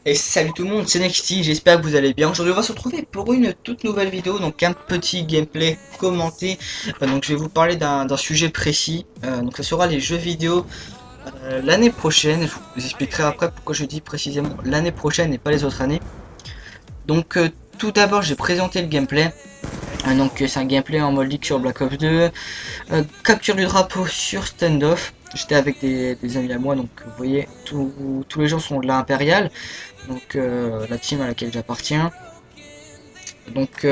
Et salut tout le monde, c'est Nexty, j'espère que vous allez bien. Aujourd'hui on va se retrouver pour une toute nouvelle vidéo, donc un petit gameplay commenté. Donc je vais vous parler d'un sujet précis, donc ça sera les jeux vidéo l'année prochaine. Je vous expliquerai après pourquoi je dis précisément l'année prochaine et pas les autres années. Donc tout d'abord j'ai présenté le gameplay. Donc c'est un gameplay en mode league sur Black Ops 2, capture du drapeau sur standoff. J'étais avec des amis à moi, donc vous voyez tous les gens sont de l'Impérial, donc la team à laquelle j'appartiens. Donc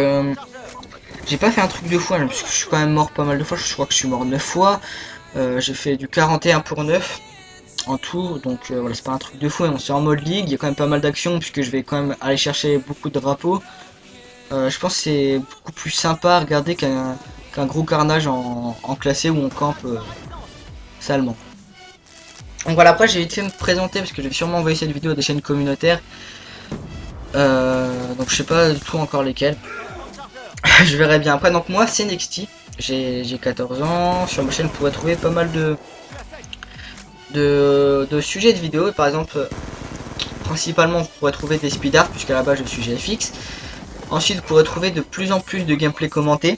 j'ai pas fait un truc de fou, hein, parce que je suis quand même mort pas mal de fois, je crois que je suis mort 9 fois. J'ai fait du 41 pour 9 en tout, donc voilà, c'est pas un truc de fou, hein. On est en mode ligue, il y a quand même pas mal d'actions puisque je vais quand même aller chercher beaucoup de drapeaux. Je pense que c'est beaucoup plus sympa à regarder qu'un gros carnage en classé où on campe salement. Donc voilà, après j'ai été me présenter parce que j'ai sûrement envoyé cette vidéo à des chaînes communautaires. Donc je sais pas du tout encore lesquelles. Je verrai bien après. Donc moi c'est Nexty, j'ai 14 ans. Sur ma chaîne vous pourrez trouver pas mal de sujets de vidéos. Par exemple, principalement vous pourrez trouver des speed art puisqu'à la base je suis GFX. Ensuite vous pourrez trouver de plus en plus de gameplay commenté.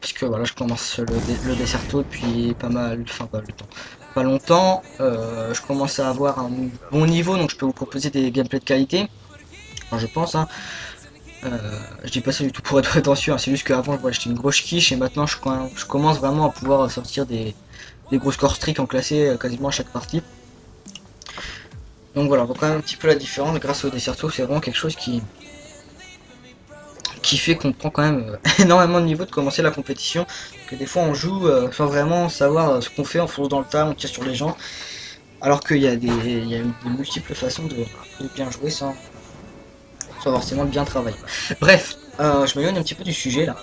Puisque voilà, je commence le Desserto depuis pas mal, enfin pas le temps, pas longtemps. Je commence à avoir un bon niveau, donc je peux vous proposer des gameplays de qualité. Enfin, je pense, hein. Je dis pas ça du tout pour être prétentieux, hein. C'est juste qu'avant voilà, j'étais une grosse quiche et maintenant je commence vraiment à pouvoir sortir des gros scores streak en classé quasiment à chaque partie. Donc voilà, on voit quand même un petit peu la différence grâce au Desserto, c'est vraiment quelque chose qui fait qu'on prend quand même énormément de niveau de commencer la compétition, que des fois on joue sans vraiment savoir ce qu'on fait, on fonce dans le tas, on tire sur les gens, alors qu'il y a des multiples façons de bien jouer sans forcément bien travailler. Bref, je m'éloigne un petit peu du sujet là.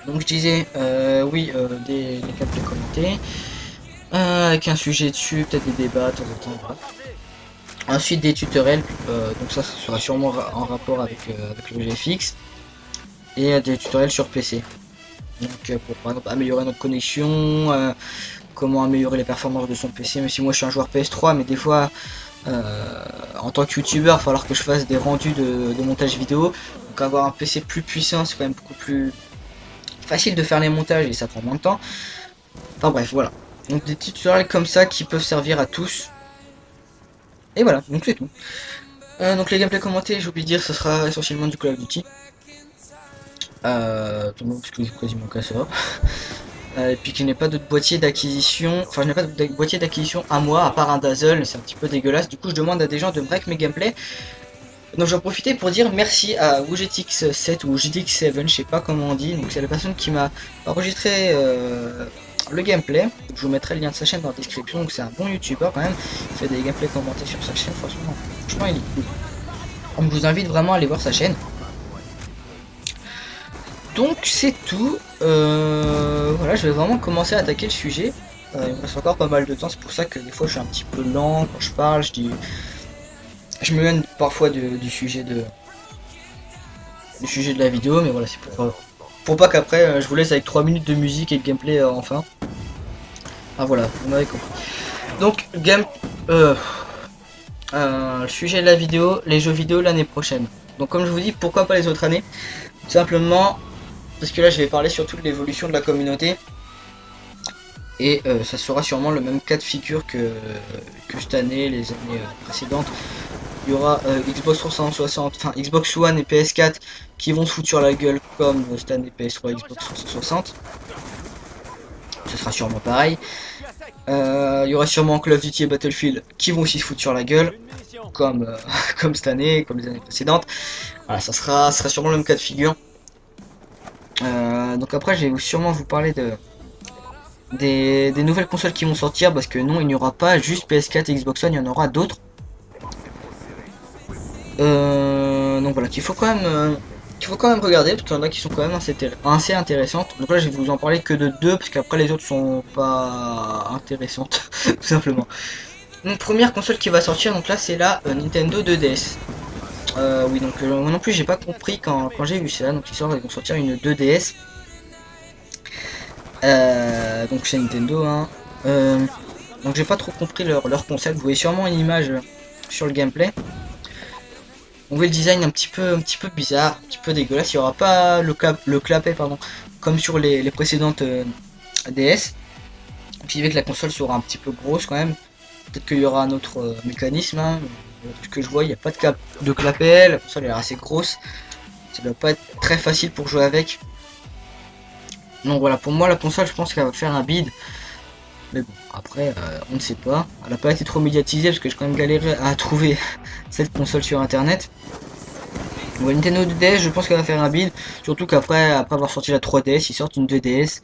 Donc je disais, oui, des gameplays commentés, avec un sujet dessus, peut-être des débats de temps en temps, voilà. Ensuite des tutoriels, donc ça sera sûrement en rapport avec le GFX, et des tutoriels sur PC. Donc pour par exemple améliorer notre connexion, comment améliorer les performances de son PC, même si moi je suis un joueur PS3, mais des fois en tant que youtubeur il va falloir que je fasse des rendus de montage vidéo, donc avoir un PC plus puissant c'est quand même beaucoup plus facile de faire les montages et ça prend moins de temps. Enfin bref, voilà, donc des petits tutoriels comme ça qui peuvent servir à tous, et voilà, donc c'est tout. Donc les gameplays commentés, j'ai oublié de dire, ce sera essentiellement du Call of Duty, tout le monde parce que je joue quasiment qu'à ça. Et puis qu'il n'y ait pas d'autres boîtiers d'acquisition, enfin je n'ai pas de boîtier d'acquisition à moi à part un Dazzle, c'est un petit peu dégueulasse, du coup je demande à des gens de break mes gameplays. Donc j'en profitais pour dire merci à WGTX7 ou GTX7, je sais pas comment on dit, donc c'est la personne qui m'a enregistré le gameplay, je vous mettrai le lien de sa chaîne dans la description, donc c'est un bon youtubeur quand même, il fait des gameplays commentés sur sa chaîne, franchement il est cool. Donc je vous invite vraiment à aller voir sa chaîne. Donc c'est tout, voilà, je vais vraiment commencer à attaquer le sujet. Il me reste encore pas mal de temps, c'est pour ça que des fois je suis un petit peu lent quand je parle, je me donne parfois du sujet de la vidéo, mais voilà, c'est pour pas qu'après je vous laisse avec 3 minutes de musique et de gameplay enfin. Ah voilà, vous m'avez compris. Donc le sujet de la vidéo, les jeux vidéo l'année prochaine. Donc comme je vous dis, pourquoi pas les autres années? Tout simplement parce que là je vais parler surtout de l'évolution de la communauté. Et ça sera sûrement le même cas de figure que cette année, les années précédentes. Il y aura Xbox 360, enfin Xbox One et PS4 qui vont se foutre sur la gueule comme cette année PS3 et Xbox 360. Ce sera sûrement pareil. Il y aura sûrement Call of Duty et Battlefield qui vont aussi se foutre sur la gueule comme, comme cette année, comme les années précédentes. Voilà, ça sera sûrement le même cas de figure. Donc après, je vais sûrement vous parler des nouvelles consoles qui vont sortir, parce que non, il n'y aura pas juste PS4 et Xbox One, il y en aura d'autres. Donc voilà, qu'il faut quand même regarder, parce qu'il y en a qui sont quand même assez intéressantes. Donc là je vais vous en parler que de deux, parce qu'après les autres sont pas intéressantes, tout simplement. Donc première console qui va sortir, donc là c'est la Nintendo 2DS. Oui, donc moi non plus j'ai pas compris quand j'ai vu ça, donc ils vont sortir une 2DS. Donc chez Nintendo, hein. Donc j'ai pas trop compris leur concept. Vous voyez sûrement une image sur le gameplay. On voit le design un petit peu bizarre, un petit peu dégueulasse. Il n'y aura pas le clapet pardon, comme sur les précédentes DS. Ce qui fait que la console sera un petit peu grosse quand même. Peut-être qu'il y aura un autre mécanisme. Hein. Ce que je vois, il n'y a pas de clapet. La console est assez grosse. Ça doit pas être très facile pour jouer avec. Donc voilà, pour moi la console, je pense qu'elle va faire un bid. Mais bon, après, on ne sait pas. Elle n'a pas été trop médiatisée parce que j'ai quand même galéré à trouver cette console sur internet. Bon, Nintendo 2DS, je pense qu'elle va faire un bid. Surtout qu'après avoir sorti la 3DS, ils sortent une 2DS.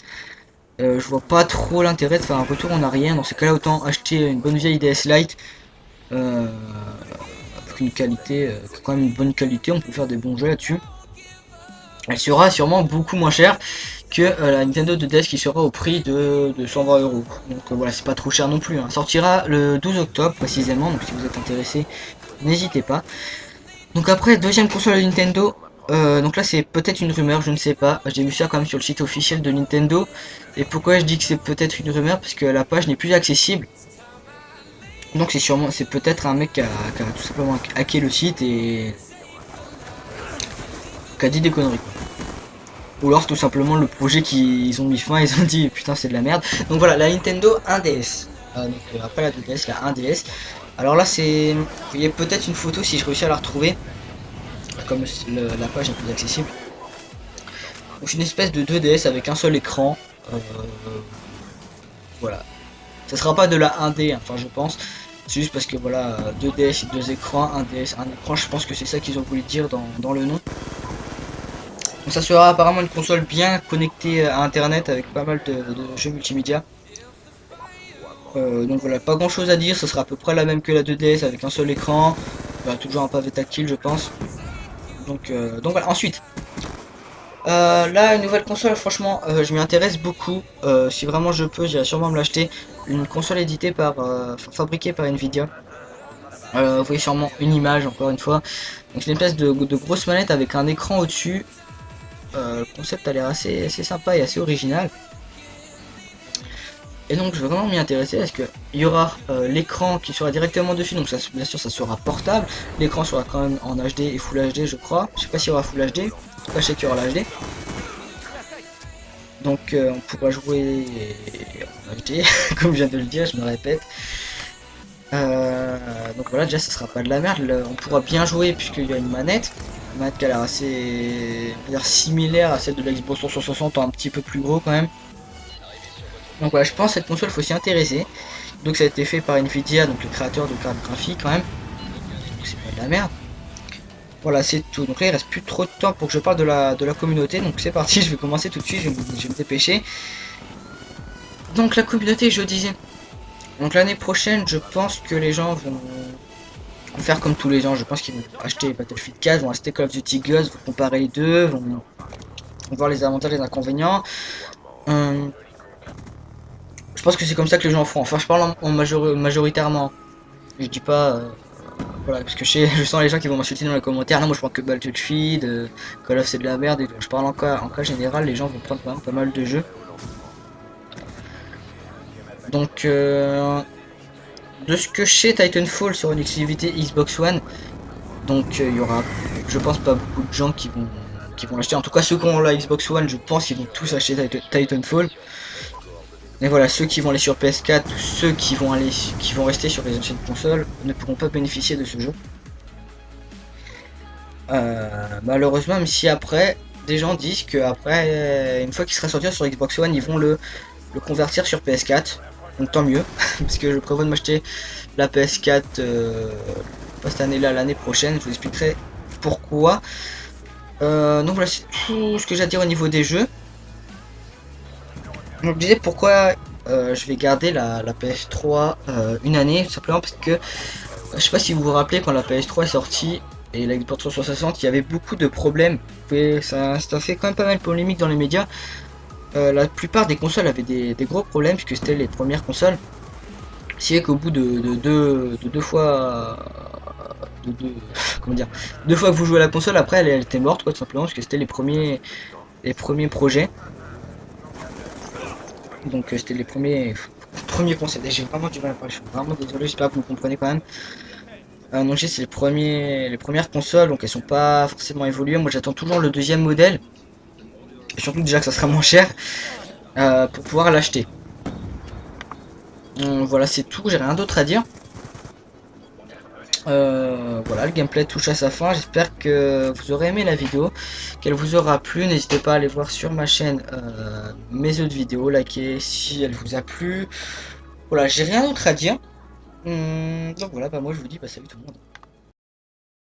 Je vois pas trop l'intérêt de faire un retour en arrière. Dans ces cas-là, autant acheter une bonne vieille DS Lite. Avec une qualité, quand même une bonne qualité. On peut faire des bons jeux là-dessus. Elle sera sûrement beaucoup moins chère que la Nintendo 2DS qui sera au prix de 120 euros. Donc voilà, c'est pas trop cher non plus. Hein. Sortira le 12 octobre précisément, donc si vous êtes intéressé, n'hésitez pas. Donc après, deuxième console de Nintendo. Donc là c'est peut-être une rumeur, je ne sais pas. J'ai vu ça quand même sur le site officiel de Nintendo. Et pourquoi je dis que c'est peut-être une rumeur? Parce que la page n'est plus accessible. Donc c'est peut-être un mec qui a tout simplement hacké le site et qui a dit des conneries. Ou alors tout simplement le projet qu'ils ont mis fin, ils ont dit putain c'est de la merde. Donc voilà, la Nintendo 1DS. Après la 2DS, la 1DS. Alors là c'est... Vous voyez peut-être une photo si je réussis à la retrouver. Comme la page est plus accessible. Donc c'est une espèce de 2DS avec un seul écran. Voilà. Ça sera pas de la 1D, enfin je pense. C'est juste parce que voilà, 2DS et 2 écrans, 1DS, un écran, je pense que c'est ça qu'ils ont voulu dire dans le nom. Donc ça sera apparemment une console bien connectée à internet avec pas mal de jeux multimédia. Donc voilà, pas grand chose à dire, ça sera à peu près la même que la 2DS avec un seul écran. Bah, toujours un pavé tactile je pense. Donc voilà, ensuite. Là une nouvelle console, franchement je m'y intéresse beaucoup. Si vraiment je peux, j'irai sûrement me l'acheter. Une console éditée par, fabriquée par Nvidia. Vous voyez sûrement une image encore une fois. Donc c'est une espèce de grosse manette avec un écran au-dessus. Le concept a l'air assez sympa et assez original. Et donc je vais vraiment m'y intéresser parce que il y aura l'écran qui sera directement dessus, donc ça, bien sûr ça sera portable. L'écran sera quand même en HD et Full HD je crois. Je sais pas s'il y aura Full HD, en tout cas je sais qu'il y aura l'HD. Donc on pourra jouer en HD, comme je viens de le dire, je me répète. Donc voilà, déjà ça sera pas de la merde, on pourra bien jouer puisqu'il y a une manette. Une manette qui a l'air assez similaire à celle de la Xbox 360, un petit peu plus gros quand même. Donc voilà, je pense que cette console faut s'y intéresser. Donc ça a été fait par Nvidia, donc le créateur de cartes graphiques quand même. Donc c'est pas de la merde. Voilà, c'est tout. Donc là il reste plus trop de temps pour que je parle de la communauté. Donc c'est parti, je vais commencer tout de suite, je vais me dépêcher. Donc la communauté, je disais. Donc l'année prochaine, je pense que les gens vont faire comme tous les ans. Je pense qu'ils vont acheter Battlefield 4, vont acheter Call of Duty Ghost, vont comparer les deux, vont voir les avantages et les inconvénients. Je pense que c'est comme ça que les gens font. Enfin, je parle en majoritairement. Je dis pas... voilà, parce que je sens les gens qui vont m'insulter dans les commentaires. Non, moi je prends que Battlefield, Call of c'est de la merde. Et je parle en cas général, les gens vont prendre quand même pas mal de jeux. Donc, de ce que je sais, Titanfall sera une exclusivité Xbox One. Donc, il y aura, je pense, pas beaucoup de gens qui vont l'acheter. En tout cas, ceux qui ont la Xbox One, je pense qu'ils vont tous acheter Titanfall. Mais voilà, ceux qui vont aller sur PS4, ceux qui vont rester sur les anciennes consoles, ne pourront pas bénéficier de ce jeu. Malheureusement, même si après, des gens disent que après, une fois qu'il sera sorti sur Xbox One, ils vont le convertir sur PS4. Donc tant mieux, parce que je prévois de m'acheter la PS4 pas cette année-là, l'année prochaine. Je vous expliquerai pourquoi. Donc voilà, c'est tout ce que j'ai à dire au niveau des jeux. Donc je disais pourquoi je vais garder la PS3 une année, tout simplement parce que je sais pas si vous vous rappelez quand la PS3 est sortie et la Xbox 360, il y avait beaucoup de problèmes. Ça fait quand même pas mal de polémique dans les médias. La plupart des consoles avaient des gros problèmes puisque c'était les premières consoles. C'est qu'au bout de deux fois, comment dire, deux fois que vous jouez à la console, après elle était morte quoi, tout simplement parce que c'était les premiers projets. Donc c'était les premiers premier concept. Et j'ai vraiment du mal à parler, je suis vraiment désolé, j'espère que vous comprenez quand même. Donc c'est les premières consoles, donc elles sont pas forcément évoluées. Moi j'attends toujours le deuxième modèle. Et surtout déjà que ça sera moins cher pour pouvoir l'acheter. Voilà, c'est tout, j'ai rien d'autre à dire. Voilà, le gameplay touche à sa fin. J'espère que vous aurez aimé la vidéo, qu'elle vous aura plu. N'hésitez pas à aller voir sur ma chaîne mes autres vidéos, liker si elle vous a plu. Voilà, j'ai rien d'autre à dire. Donc voilà, bah moi je vous dis bah salut tout le monde.